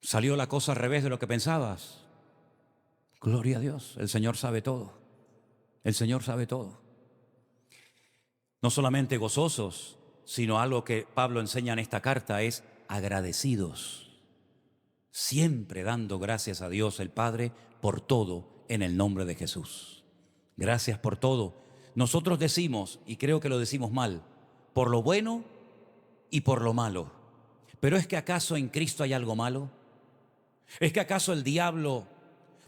¿Salió la cosa al revés de lo que pensabas? Gloria a Dios. El Señor sabe todo. El Señor sabe todo. No solamente gozosos, sino algo que Pablo enseña en esta carta es agradecidos. Siempre dando gracias a Dios el Padre por todo en el nombre de Jesús. Gracias por todo. Nosotros decimos, y creo que lo decimos mal, por lo bueno y por lo malo. Pero ¿es que acaso en Cristo hay algo malo? ¿Es que acaso el diablo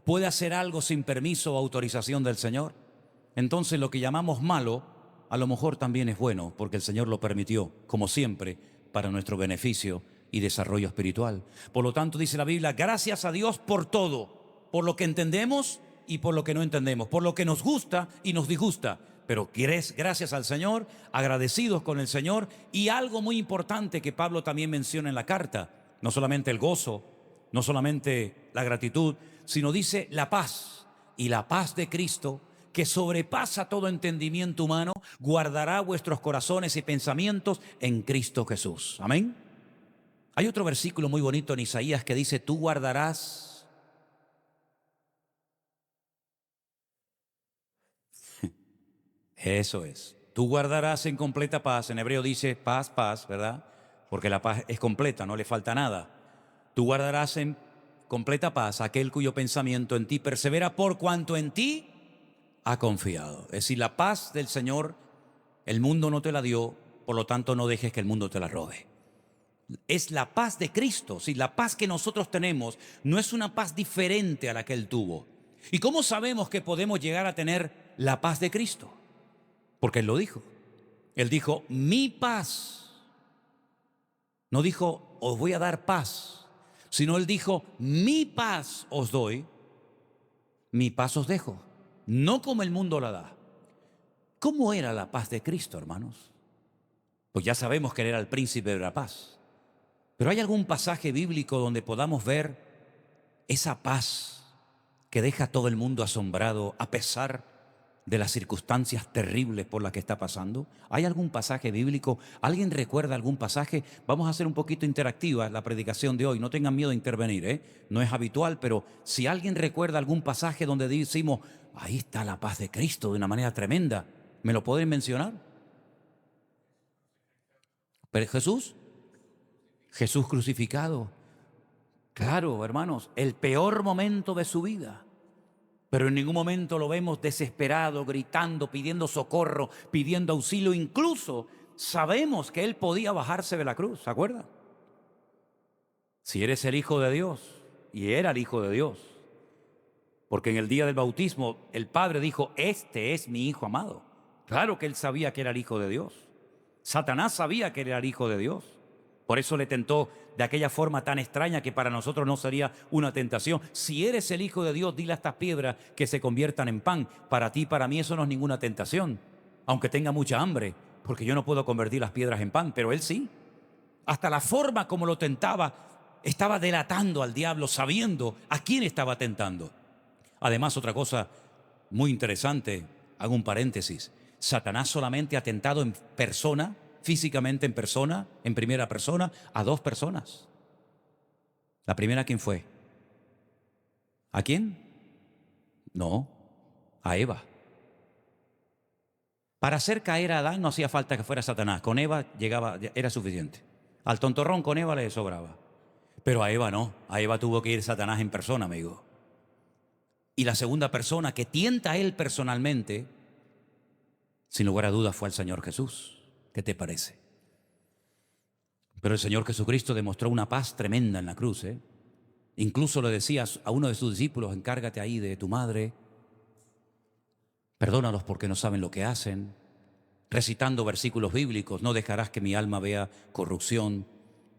puede hacer algo sin permiso o autorización del Señor? Entonces lo que llamamos malo a lo mejor también es bueno, porque el Señor lo permitió, como siempre, para nuestro beneficio y desarrollo espiritual. Por lo tanto, dice la Biblia: gracias a Dios por todo, por lo que entendemos y por lo que no entendemos, por lo que nos gusta y nos disgusta, pero gracias al Señor, agradecidos con el Señor. Y algo muy importante que Pablo también menciona en la carta, no solamente el gozo, no solamente la gratitud, sino dice la paz. Y la paz de Cristo, que sobrepasa todo entendimiento humano, guardará vuestros corazones y pensamientos en Cristo Jesús. Amén. Hay otro versículo muy bonito en Isaías que dice, tú guardarás. Eso es. Tú guardarás en completa paz. En hebreo dice paz, paz, ¿verdad? Porque la paz es completa, no le falta nada. Tú guardarás en completa paz aquel cuyo pensamiento en ti persevera por cuanto en ti ha confiado. Es decir, la paz del Señor, el mundo no te la dio, por lo tanto no dejes que el mundo te la robe. Es la paz de Cristo. Si la paz que nosotros tenemos no es una paz diferente a la que Él tuvo. ¿Y cómo sabemos que podemos llegar a tener la paz de Cristo? Porque Él lo dijo. Él dijo, mi paz. No dijo, os voy a dar paz, sino Él dijo, mi paz os doy, mi paz os dejo. No como el mundo la da. ¿Cómo era la paz de Cristo, hermanos? Pues ya sabemos que Él era el príncipe de la paz. Pero ¿hay algún pasaje bíblico donde podamos ver esa paz que deja a todo el mundo asombrado a pesar de las circunstancias terribles por las que está pasando? ¿Hay algún pasaje bíblico? ¿Alguien recuerda algún pasaje? Vamos a hacer un poquito interactiva la predicación de hoy. No tengan miedo de intervenir, ¿eh? No es habitual, pero si alguien recuerda algún pasaje donde decimos, ahí está la paz de Cristo de una manera tremenda, ¿me lo pueden mencionar? ¿Pero Jesús crucificado. Claro, hermanos, el peor momento de su vida. Pero en ningún momento lo vemos desesperado, gritando, pidiendo socorro, pidiendo auxilio. Incluso sabemos que Él podía bajarse de la cruz, ¿se acuerdan? Si eres el Hijo de Dios, y era el Hijo de Dios, porque en el día del bautismo el Padre dijo, este es mi Hijo amado. Claro que Él sabía que era el Hijo de Dios. Satanás sabía que era el Hijo de Dios. Por eso le tentó de aquella forma tan extraña que para nosotros no sería una tentación. Si eres el Hijo de Dios, dile a estas piedras que se conviertan en pan. Para ti, para mí, eso no es ninguna tentación. Aunque tenga mucha hambre, porque yo no puedo convertir las piedras en pan, pero Él sí. Hasta la forma como lo tentaba, estaba delatando al diablo, sabiendo a quién estaba tentando. Además, otra cosa muy interesante, hago un paréntesis. Satanás solamente ha tentado en persona, físicamente en persona, en primera persona, a 2 personas. ¿La primera quién fue? ¿A quién? No, a Eva. Para hacer caer a Adán no hacía falta que fuera Satanás. Con Eva llegaba, era suficiente. Al tontorrón con Eva le sobraba. Pero a Eva no. A Eva tuvo que ir Satanás en persona, amigo. Y la segunda persona que tienta a él personalmente, sin lugar a dudas, fue el Señor Jesús. ¿Qué te parece? Pero el Señor Jesucristo demostró una paz tremenda en la cruz, ¿eh? Incluso le decía a uno de sus discípulos, encárgate ahí de tu madre, perdónalos porque no saben lo que hacen, recitando versículos bíblicos, no dejarás que mi alma vea corrupción,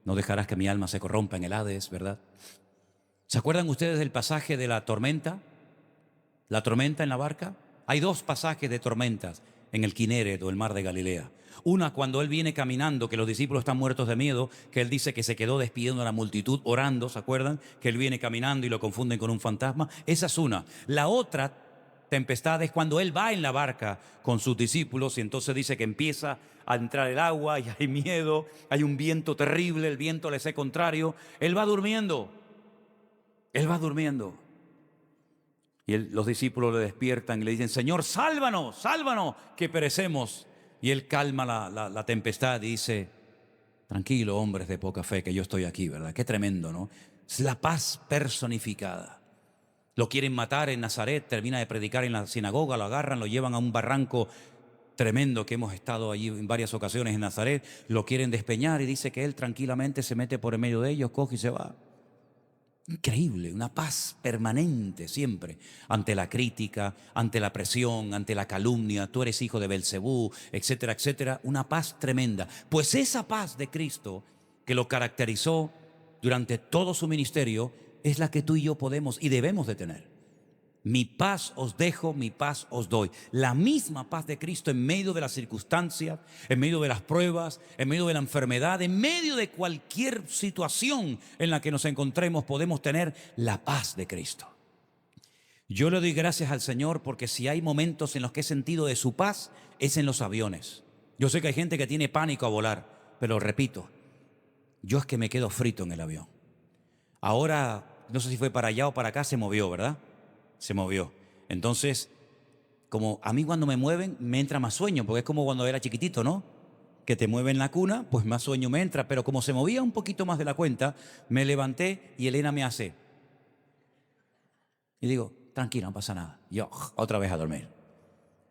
no dejarás que mi alma se corrompa en el Hades, ¿verdad? ¿Se acuerdan ustedes del pasaje de la tormenta? La tormenta en la barca. Hay 2 pasajes de tormentas en el Kineret o el mar de Galilea. Una cuando Él viene caminando, que los discípulos están muertos de miedo, que Él dice que se quedó despidiendo a la multitud orando, ¿se acuerdan? Que Él viene caminando y lo confunden con un fantasma. Esa es una. La otra tempestad es cuando Él va en la barca con sus discípulos y entonces dice que empieza a entrar el agua y hay miedo, hay un viento terrible, el viento le es contrario. Él va durmiendo. Él va durmiendo. Y los discípulos le despiertan y le dicen, Señor, sálvanos, sálvanos, que perecemos. Y Él calma la tempestad y dice, tranquilo, hombres de poca fe, que yo estoy aquí, ¿verdad? Qué tremendo, ¿no? Es la paz personificada. Lo quieren matar en Nazaret, termina de predicar en la sinagoga, lo agarran, lo llevan a un barranco tremendo que hemos estado allí en varias ocasiones en Nazaret, lo quieren despeñar y dice que Él tranquilamente se mete por en medio de ellos, coge y se va. Increíble, una paz permanente siempre, ante la crítica, ante la presión, ante la calumnia, tú eres hijo de Belcebú, etcétera, etcétera, una paz tremenda. Pues esa paz de Cristo que lo caracterizó durante todo su ministerio es la que tú y yo podemos y debemos de tener. Mi paz os dejo, mi paz os doy. La misma paz de Cristo en medio de las circunstancias, en medio de las pruebas, en medio de la enfermedad, en medio de cualquier situación en la que nos encontremos, podemos tener la paz de Cristo. Yo le doy gracias al Señor porque si hay momentos en los que he sentido de su paz, es en los aviones. Yo sé que hay gente que tiene pánico a volar, pero repito, yo es que me quedo frito en el avión. Ahora, no sé si fue para allá o para acá, se movió, ¿verdad? Se movió. Entonces, como a mí cuando me mueven, me entra más sueño, porque es como cuando era chiquitito, ¿no? Que te mueven la cuna, pues más sueño me entra. Pero como se movía un poquito más de la cuenta, me levanté y Elena me hace. Y digo, tranquila, no pasa nada. Yo, otra vez a dormir.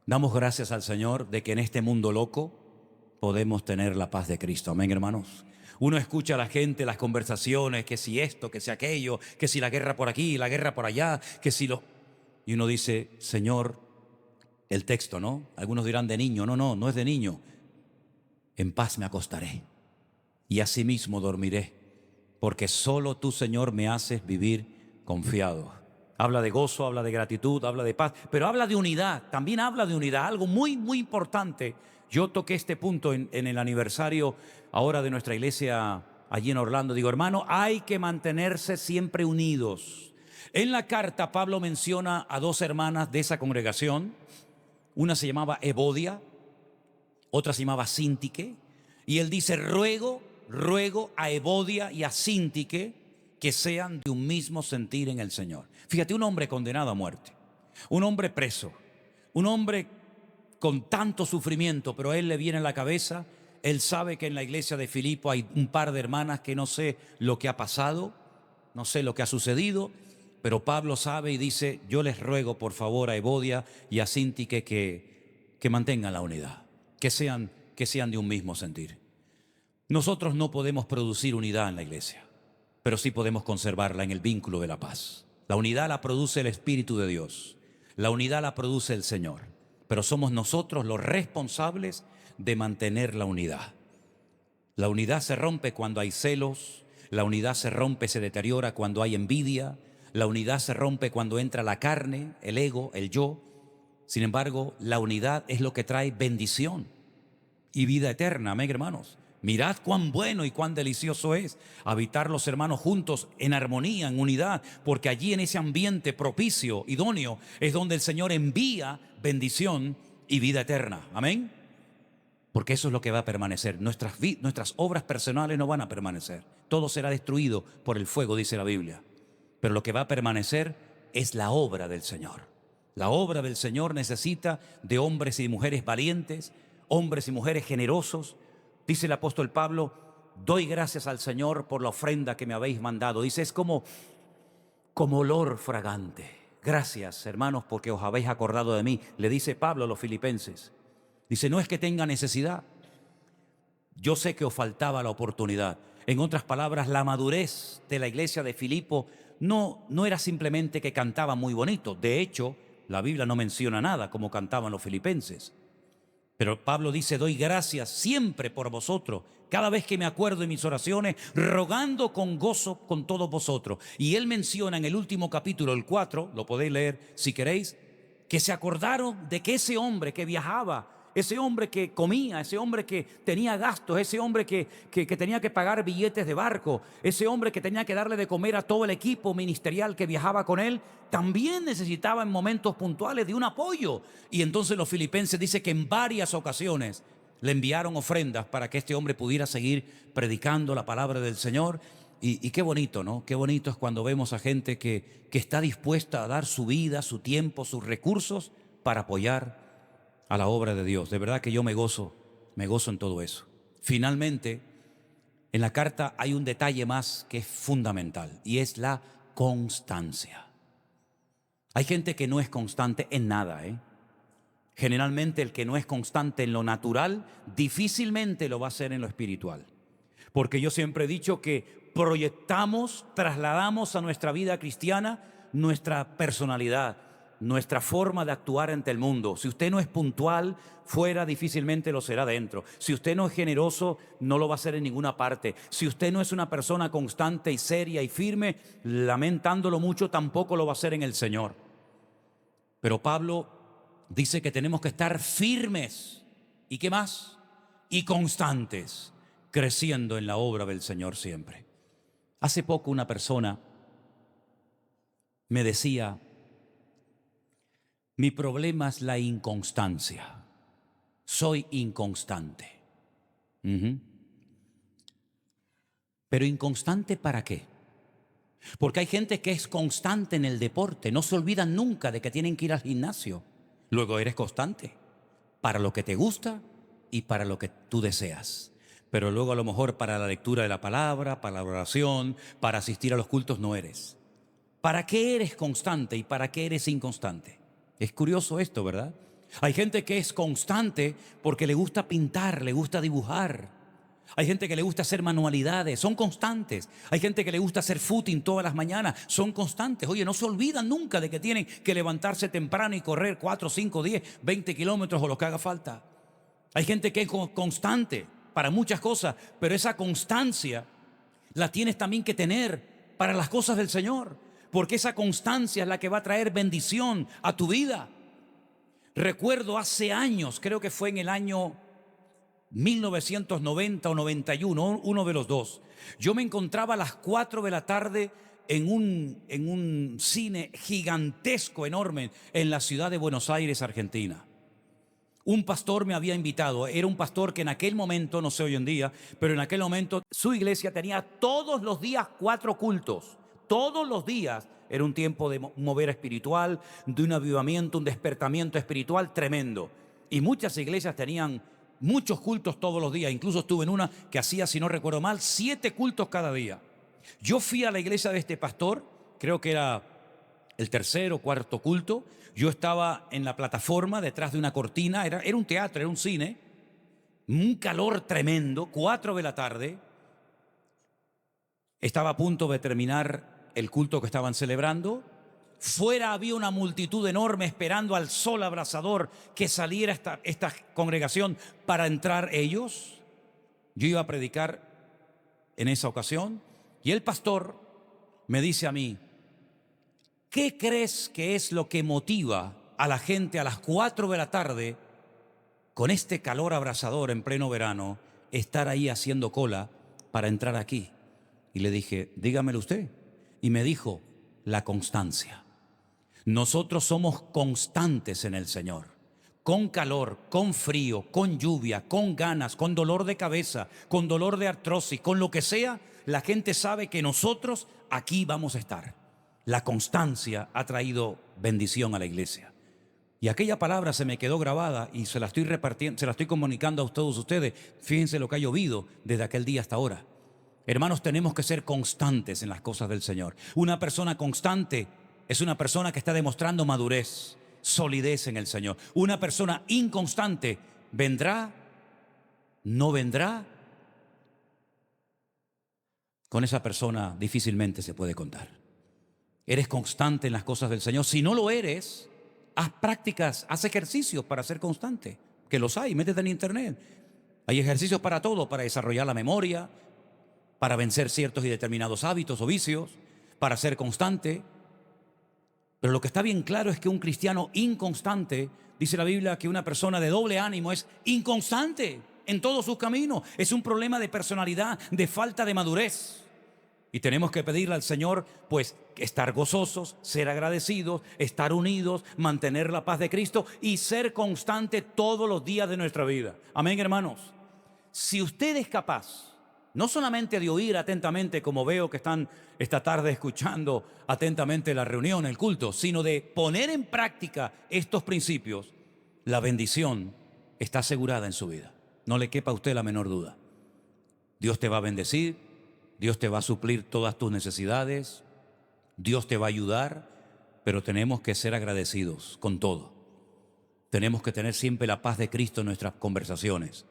Damos gracias al Señor de que en este mundo loco podemos tener la paz de Cristo. Amén, hermanos. Uno escucha a la gente, las conversaciones, que si esto, que si aquello, que si la guerra por aquí, la guerra por allá, que si lo... Y uno dice, Señor, el texto, ¿no? Algunos dirán de niño. No, no, no es de niño. En paz me acostaré y asimismo dormiré, porque solo tú, Señor, me haces vivir confiado. Habla de gozo, habla de gratitud, habla de paz, pero habla de unidad, también habla de unidad, algo muy, muy importante. Yo toqué este punto en el aniversario ahora de nuestra iglesia allí en Orlando. Digo, hermano, hay que mantenerse siempre unidos. En la carta Pablo menciona a dos hermanas de esa congregación. Una se llamaba Evodia, otra se llamaba Síntique. Y él dice, ruego a Evodia y a Síntique que sean de un mismo sentir en el Señor. Fíjate, un hombre condenado a muerte, un hombre preso, un hombre con tanto sufrimiento, pero a él le viene a la cabeza, él sabe que en la iglesia de Filipo hay un par de hermanas que no sé lo que ha pasado, no sé lo que ha sucedido, pero Pablo sabe y dice, yo les ruego por favor a Evodia y a Síntique que mantengan la unidad, que sean de un mismo sentir. Nosotros no podemos producir unidad en la iglesia, pero sí podemos conservarla en el vínculo de la paz. La unidad la produce el Espíritu de Dios, la unidad la produce el Señor, pero somos nosotros los responsables de mantener la unidad. La unidad se rompe cuando hay celos, la unidad se rompe, se deteriora cuando hay envidia, la unidad se rompe cuando entra la carne, el ego, el yo. Sin embargo, la unidad es lo que trae bendición y vida eterna. Amén, hermanos. Mirad cuán bueno y cuán delicioso es habitar los hermanos juntos en armonía, en unidad, porque allí en ese ambiente propicio, idóneo, es donde el Señor envía bendición y vida eterna. Amén. Porque eso es lo que va a permanecer. Nuestras obras personales no van a permanecer. Todo será destruido por el fuego, dice la Biblia. Pero lo que va a permanecer es la obra del Señor. La obra del Señor necesita de hombres y mujeres valientes, hombres y mujeres generosos. Dice el apóstol Pablo, doy gracias al Señor por la ofrenda que me habéis mandado. Dice, es como olor fragante. Gracias, hermanos, porque os habéis acordado de mí. Le dice Pablo a los filipenses. Dice, no es que tenga necesidad. Yo sé que os faltaba la oportunidad. En otras palabras, la madurez de la iglesia de Filipo no era simplemente que cantaban muy bonito. De hecho, la Biblia no menciona nada como cantaban los filipenses. Pero Pablo dice, doy gracias siempre por vosotros, cada vez que me acuerdo en mis oraciones, rogando con gozo con todos vosotros. Y él menciona en el último capítulo, el 4, lo podéis leer si queréis, que se acordaron de que ese hombre que viajaba, ese hombre que comía, ese hombre que tenía gastos, ese hombre que tenía que pagar billetes de barco, ese hombre que tenía que darle de comer a todo el equipo ministerial que viajaba con él, también necesitaba en momentos puntuales de un apoyo. Y entonces los filipenses dicen que en varias ocasiones le enviaron ofrendas para que este hombre pudiera seguir predicando la palabra del Señor. Y qué bonito, ¿no? Qué bonito es cuando vemos a gente que está dispuesta a dar su vida, su tiempo, sus recursos para apoyar a la obra de Dios. De verdad que yo me gozo en todo eso. Finalmente, en la carta hay un detalle más que es fundamental y es la constancia. Hay gente que no es constante en nada, ¿eh? Generalmente el que no es constante en lo natural, difícilmente lo va a ser en lo espiritual. Porque yo siempre he dicho que proyectamos, trasladamos a nuestra vida cristiana nuestra personalidad, nuestra forma de actuar ante el mundo. Si usted no es puntual, fuera difícilmente lo será dentro. Si usted no es generoso, no lo va a ser en ninguna parte. Si usted no es una persona constante y seria y firme, lamentándolo mucho, tampoco lo va a ser en el Señor. Pero Pablo dice que tenemos que estar firmes. ¿Y qué más? Y constantes, creciendo en la obra del Señor siempre. Hace poco una persona me decía, mi problema es la inconstancia. Soy inconstante. Ujú. Pero inconstante ¿para qué? Porque hay gente que es constante en el deporte, no se olvidan nunca de que tienen que ir al gimnasio. Luego eres constante para lo que te gusta y para lo que tú deseas. Pero luego a lo mejor para la lectura de la palabra, para la oración, para asistir a los cultos no eres. ¿Para qué eres constante y para qué eres inconstante? Es curioso esto, ¿verdad? Hay gente que es constante porque le gusta pintar, le gusta dibujar. Hay gente que le gusta hacer manualidades, son constantes. Hay gente que le gusta hacer footing todas las mañanas, son constantes. Oye, no se olvidan nunca de que tienen que levantarse temprano y correr 4, 5, 10, 20 kilómetros o lo que haga falta. Hay gente que es constante para muchas cosas, pero esa constancia la tienes también que tener para las cosas del Señor, porque esa constancia es la que va a traer bendición a tu vida. Recuerdo hace años, creo que fue en el año 1990 o 91, uno de los dos. Yo me encontraba a las 4 de la tarde en un cine gigantesco, enorme, en la ciudad de Buenos Aires, Argentina. Un pastor me había invitado, era un pastor que en aquel momento, no sé hoy en día, pero en aquel momento su iglesia tenía todos los días 4 cultos, todos los días. Era un tiempo de mover espiritual, de un avivamiento, un despertamiento espiritual tremendo. Y muchas iglesias tenían muchos cultos todos los días, incluso estuve en una que hacía, si no recuerdo mal, 7 cultos cada día. Yo fui a la iglesia de este pastor, creo que era el tercer o cuarto culto. Yo estaba en la plataforma detrás de una cortina, era un teatro, era un cine, un calor tremendo, 4 de la tarde. Estaba a punto de terminar el culto que estaban celebrando. Fuera había una multitud enorme esperando al sol abrasador que saliera esta congregación para entrar ellos. Yo iba a predicar en esa ocasión y el pastor me dice a mí, ¿qué crees que es lo que motiva a la gente a las 4 de la tarde, con este calor abrasador en pleno verano, estar ahí haciendo cola para entrar aquí? Y le dije, dígamelo usted. Y me dijo, la constancia. Nosotros somos constantes en el Señor. Con calor, con frío, con lluvia, con ganas, con dolor de cabeza, con dolor de artrosis, con lo que sea, la gente sabe que nosotros aquí vamos a estar. La constancia ha traído bendición a la iglesia. Y aquella palabra se me quedó grabada y se la estoy repartiendo, se la estoy comunicando a todos ustedes. Fíjense lo que ha llovido desde aquel día hasta ahora. Hermanos, tenemos que ser constantes en las cosas del Señor. Una persona constante es una persona que está demostrando madurez, solidez en el Señor. Una persona inconstante vendrá, no vendrá. Con esa persona difícilmente se puede contar. ¿Eres constante en las cosas del Señor? Si no lo eres, haz prácticas, haz ejercicios para ser constante, que los hay, métete en internet. Hay ejercicios para todo, para desarrollar la memoria, para vencer ciertos y determinados hábitos o vicios, para ser constante. Pero lo que está bien claro es que un cristiano inconstante, dice la Biblia que una persona de doble ánimo es inconstante en todos sus caminos. Es un problema de personalidad, de falta de madurez. Y tenemos que pedirle al Señor, pues, estar gozosos, ser agradecidos, estar unidos, mantener la paz de Cristo y ser constante todos los días de nuestra vida. Amén, hermanos. Si usted es capaz, no solamente de oír atentamente, como veo que están esta tarde escuchando atentamente la reunión, el culto, sino de poner en práctica estos principios, la bendición está asegurada en su vida. No le quepa a usted la menor duda. Dios te va a bendecir. Dios te va a suplir todas tus necesidades, Dios te va a ayudar, pero tenemos que ser agradecidos con todo. Tenemos que tener siempre la paz de Cristo en nuestras conversaciones.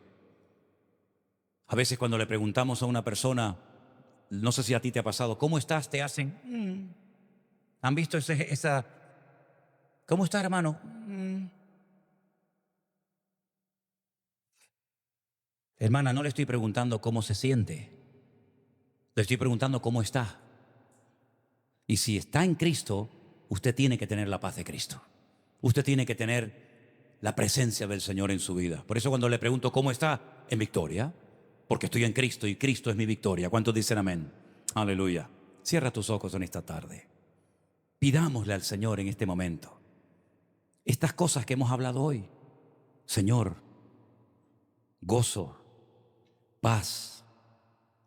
A veces cuando le preguntamos a una persona, no sé si a ti te ha pasado, ¿cómo estás? Te hacen, ¿han visto esa? ¿Cómo estás, hermano? Hermana, no le estoy preguntando cómo se siente. Le estoy preguntando cómo está. Y si está en Cristo, usted tiene que tener la paz de Cristo. Usted tiene que tener la presencia del Señor en su vida. Por eso cuando le pregunto cómo está, en victoria, porque estoy en Cristo y Cristo es mi victoria. ¿Cuántos dicen amén? Aleluya. Cierra tus ojos en esta tarde. Pidámosle al Señor en este momento estas cosas que hemos hablado hoy. Señor, gozo, paz,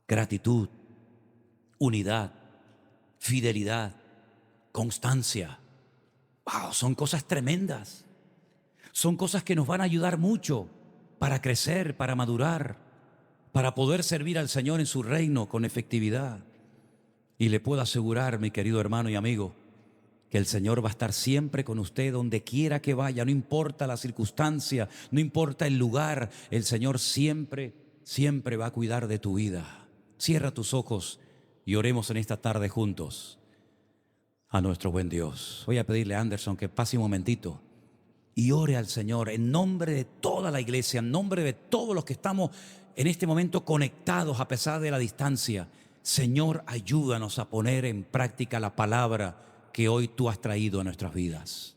gratitud, unidad, fidelidad, constancia. Wow, son cosas tremendas. Son cosas que nos van a ayudar mucho para crecer, para madurar, para poder servir al Señor en su reino con efectividad. Y le puedo asegurar, mi querido hermano y amigo, que el Señor va a estar siempre con usted donde quiera que vaya, no importa la circunstancia, no importa el lugar, el Señor siempre, siempre va a cuidar de tu vida. Cierra tus ojos y oremos en esta tarde juntos a nuestro buen Dios. Voy a pedirle a Anderson que pase un momentito y ore al Señor en nombre de toda la iglesia, en nombre de todos los que estamos en este momento conectados a pesar de la distancia. Señor, ayúdanos a poner en práctica la palabra que hoy tú has traído a nuestras vidas.